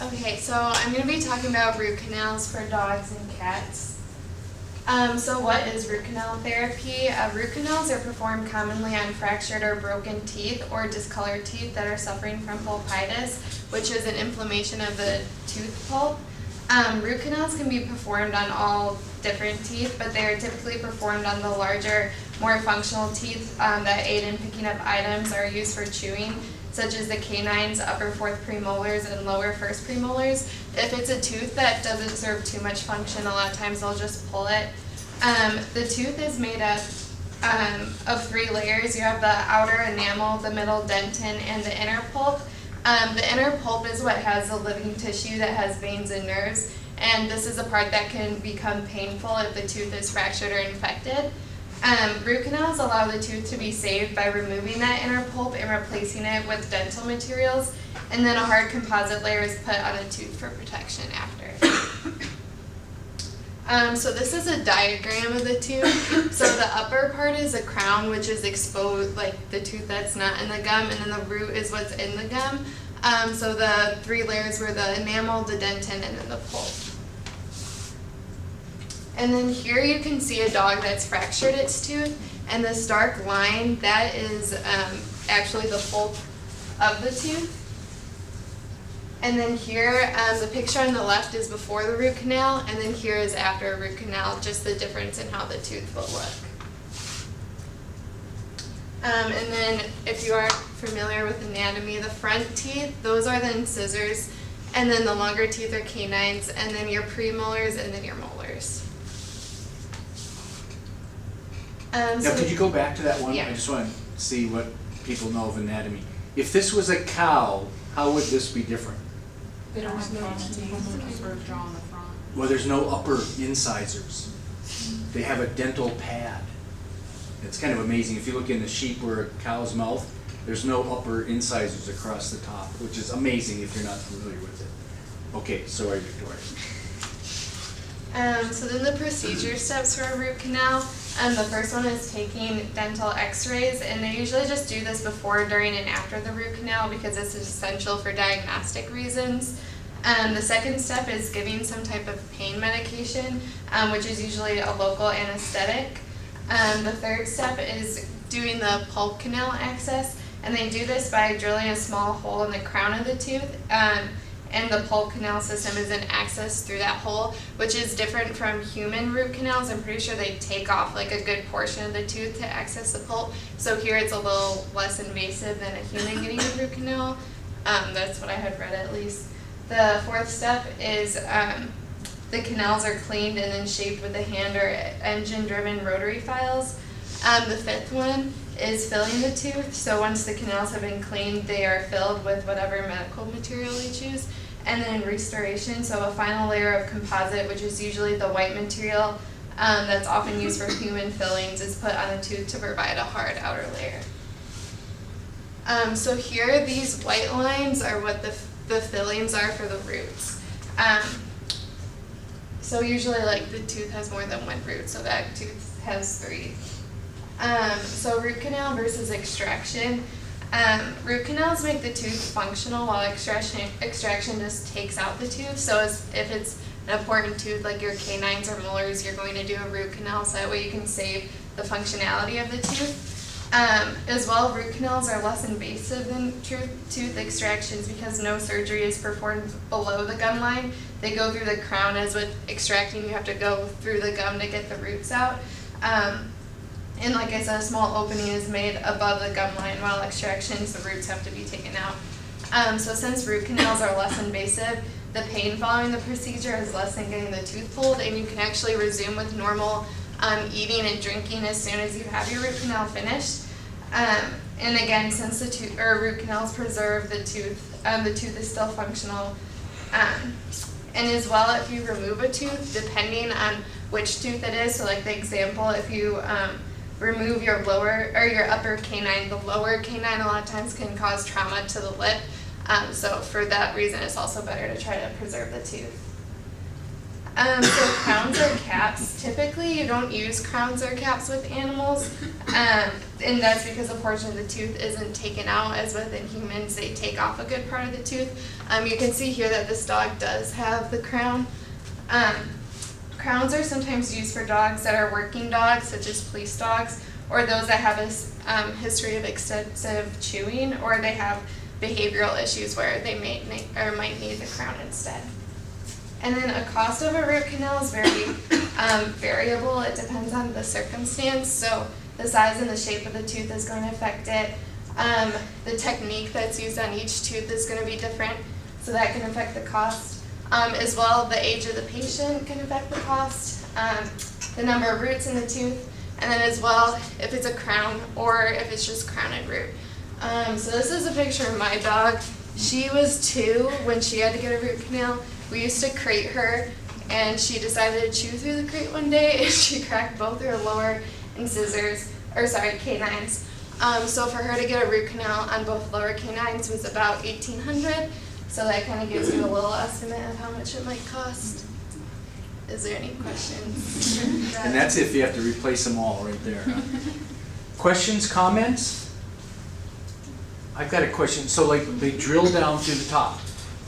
Okay, so I'm going to be talking about root canals for dogs and cats. So what is root canal therapy? Root canals are performed commonly on fractured or broken teeth or discolored teeth that are suffering from pulpitis, which is an inflammation of the tooth pulp. Root canals can be performed on all different teeth, but they are typically performed on the larger, more functional teeth that aid in picking up items or are used for chewing, such as the canines, upper fourth premolars, and lower first premolars. If it's a tooth that doesn't serve too much function, a lot of times they'll just pull it. The tooth is made up of 3 layers. You have the outer enamel, the middle dentin, and the inner pulp. The inner pulp is what has the living tissue that has veins and nerves, and this is a part that can become painful if the tooth is fractured or infected. Root canals allow the tooth to be saved by removing that inner pulp and replacing it with dental materials, and then a hard composite layer is put on the tooth for protection after. So this is a diagram of the tooth. So the upper part is a crown, which is exposed, like the tooth that's not in the gum, and then the root is what's in the gum. So the 3 layers were the enamel, the dentin, and then the pulp. And then here you can see a dog that's fractured its tooth, and this dark line, that is actually the pulp of the tooth. And then here, the picture on the left is before the root canal, and then here is after a root canal, just the difference in how the tooth will look. And then if you aren't familiar with anatomy, the front teeth, those are the incisors, and then the longer teeth are canines, and then your premolars, and then your molars. Now, could you go back to that one? Yeah. I just want to see what people know of anatomy. If this was a cow, how would this be different? They don't have front teeth, or jaw on the front. Well, there's no upper incisors. They have a dental pad. It's kind of amazing. If you look in the sheep or a cow's mouth, there's no upper incisors across the top, which is amazing if you're not familiar with it. Okay, sorry, Victoria. So then the procedure steps for a root canal. The first one is taking dental x-rays, and they usually just do this before, during, and after the root canal because it's essential for diagnostic reasons. The second step is giving some type of pain medication, which is usually a local anesthetic. The third step is doing the pulp canal access, and they do this by drilling a small hole in the crown of the tooth. And the pulp canal system is an access through that hole, which is different from human root canals. I'm pretty sure they take off like a good portion of the tooth to access the pulp. So here it's a little less invasive than a human getting a root canal. That's what I had read at least. The fourth step is the canals are cleaned and then shaped with the hand or engine-driven rotary files. The fifth one is filling the tooth. So once the canals have been cleaned, they are filled with whatever medical material you choose. And then restoration, so a final layer of composite, which is usually the white material that's often used for human fillings, is put on the tooth to provide a hard outer layer. So here, these white lines are what the fillings are for the roots. So usually like the tooth has more than 1 root, so that tooth has 3. So root canal versus extraction. Root canals make the tooth functional while extraction just takes out the tooth. So if it's an important tooth like your canines or molars, you're going to do a root canal so that way you can save the functionality of the tooth. As well, root canals are less invasive than tooth extractions because no surgery is performed below the gum line. They go through the crown, as with extracting you have to go through the gum to get the roots out. And like I said, a small opening is made above the gum line, while extractions, the roots have to be taken out. So since root canals are less invasive, the pain following the procedure is less than getting the tooth pulled, and you can actually resume with normal eating and drinking as soon as you have your root canal finished. And again, since the root canals preserve the tooth is still functional. And as well, if you remove a tooth, depending on which tooth it is, so like the example, if you remove your lower or your upper canine, the lower canine a lot of times can cause trauma to the lip. So for that reason, it's also better to try to preserve the tooth. So crowns or caps, typically you don't use crowns or caps with animals, and that's because a portion of the tooth isn't taken out, as within humans, they take off a good part of the tooth. You can see here that this dog does have the crown. Crowns are sometimes used for dogs that are working dogs, such as police dogs, or those that have a history of extensive chewing, or they have behavioral issues where they might need the crown instead. And then a cost of a root canal is very variable. It depends on the circumstance. So the size and the shape of the tooth is going to affect it. The technique that's used on each tooth is going to be different, so that can affect the cost. As well, the age of the patient can affect the cost, the number of roots in the tooth, and then as well, if it's a crown or if it's just crowned root. So this is a picture of my dog. She was 2 when she had to get a root canal. We used to crate her, and she decided to chew through the crate one day, and she cracked both her lower canines. So for her to get a root canal on both lower canines was about $1,800. So that kind of gives you a little estimate of how much it might cost. Is there any questions? And that's if you have to replace them all right there. Huh? Questions, comments? I've got a question. So like they drill down through the top,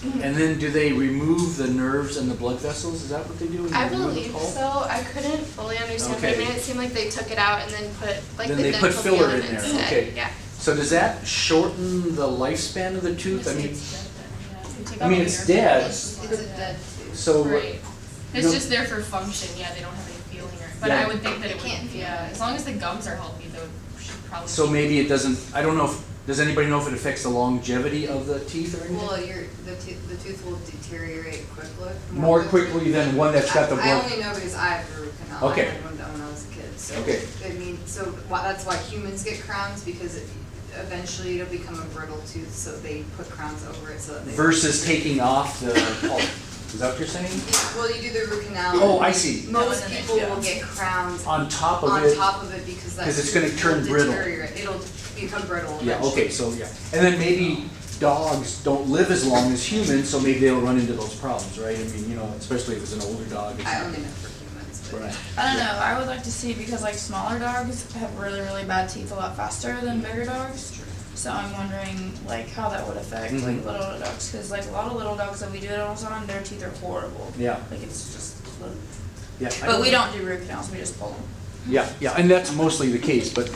and then do they remove the nerves and the blood vessels? Is that what they do? I believe so. I couldn't fully understand. Okay. But it made it seem like they took it out and then put like Then the they dental put filler filler in there. instead. Okay. Yeah. So does that shorten the lifespan of the tooth? I mean, it's It's dead. It's a dead tooth. So Right. It's No. just there for function, yeah, they don't have any feeling or, but Yeah. I would think that it They can't would, feel yeah, it. as long as the gums are healthy, though, should probably. so maybe it doesn't. I don't know if. Does anybody know if it affects the longevity of the teeth or anything? Well, the tooth will deteriorate quickly. More quickly than one that's got the I blood. only know because I have a root canal. Okay. I had one done when I was a kid, so. Okay. I mean, so that's why humans get crowns, because eventually it'll become a brittle tooth, so they put crowns over it so that they. Versus taking off the pulp. Is that what you're saying? Well, you do the root canal. Oh, I see. Most and then people it will goes. get crowns On top of on it. top of it because that. 'Cause it's gonna tooth turn will brittle. deteriorate. It'll become brittle Yeah, eventually. okay, so yeah. And then maybe dogs don't live as long as humans, so maybe they'll run into those problems, right? I mean, especially if it's an older dog. It's I only know for humans, but. Right. I don't know, I would like to see, because like smaller dogs have really, really bad teeth a lot faster than bigger dogs. So I'm wondering like how that would affect like Mhm. little dogs, cause like a lot of little dogs that we do it on, their teeth are horrible. Yeah, Like it's just, yeah. I but we don't do root canals, we just pull them. Yeah, and that's mostly the case, but